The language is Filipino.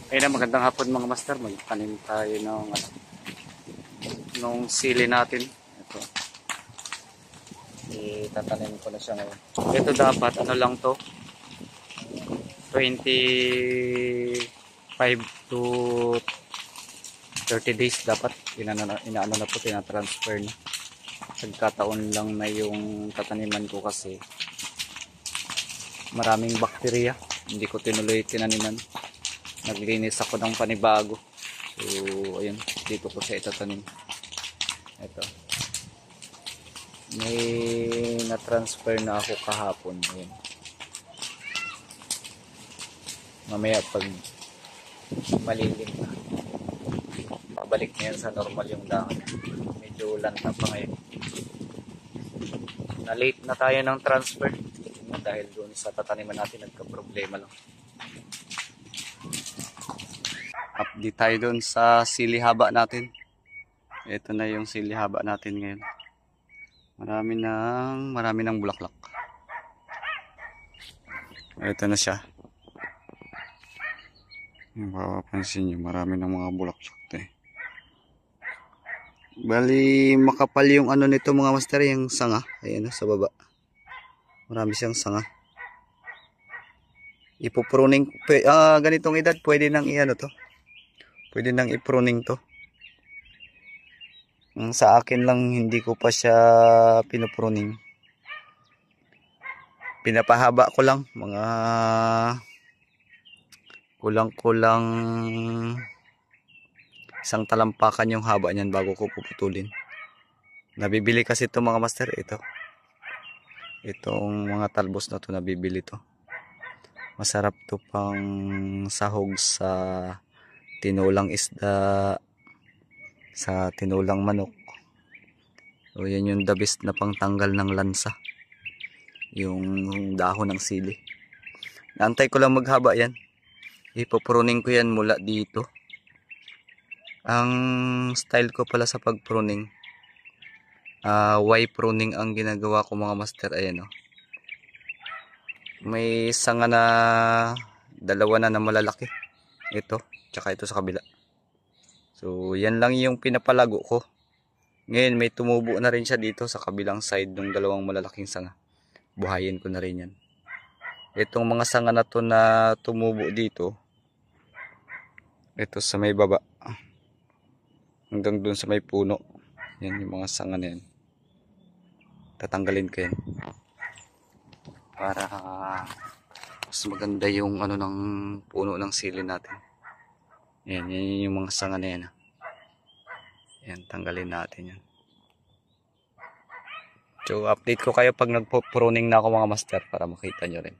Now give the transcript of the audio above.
Ayun na, magandang hapon mga master. Magtanim tayo nung sili natin. Ito. Itatanim ko na siya ngayon. Ito dapat, ano lang to? 25 to 30 days dapat. Inaano na to, tinatransfer na. Nagkataon lang na yung tataniman ko kasi maraming bakterya. Hindi ko tinuloy tinaniman. Naglinis ako ng panibago. So, ayun. Dito ko siya itatanim. Ito. May na-transfer na ako kahapon. Ayun. Mamaya pag malilim na, pabalik na yan sa normal yung dahon. Medyo lanta pa ngayon. Na-late na tayo ng transfer. Dahil doon sa tataniman natin, nagka-problema lang. Update tayo doon sa sili haba natin. Ito na yung sili haba natin ngayon. Marami ng bulaklak. Ito na siya. Mapapansin nyo, marami ng mga bulaklak. Bali, makapal yung ano nito mga master, yung sanga. Ayan sa baba. Marami siyang sanga. Ipupruning, ganitong edad, pwede nang i-ano to. Pwede nang i-pruning to. Sa akin lang, hindi ko pa siya pinupruning. Pinapahaba ko lang. Mga kulang-kulang isang talampakan yung haba niyan bago ko puputulin. Nabibili kasi ito mga master. Itong mga talbos na to, nabibili to. Masarap to pang sahog sa tinulang isda, sa tinulang manok. So yan yung the best na pangtanggal ng lansa, yung dahon ng sili. Naantay ko lang maghaba yan. Ipopruning ko yan mula dito. Ang style ko pala sa pagpruning, Y pruning ang ginagawa ko mga master. Ayan o. May sanga na dalawa na malalaki. Ito, tsaka ito sa kabila. So yan lang yung pinapalago ko. Ngayon may tumubo na rin siya dito sa kabilang side ng dalawang malalaking sanga. Buhayin ko na rin yan. Itong mga sanga na to na tumubo dito, ito sa may baba hanggang dun sa may puno, yan yung mga sanga na yan. Tatanggalin ko yan para mas maganda yung ano ng puno ng sili natin. Yan yung mga sanga na yan. Yan, tanggalin natin yan. So update ko kayo pag nagpo-pruning na ako mga master para makita nyo rin.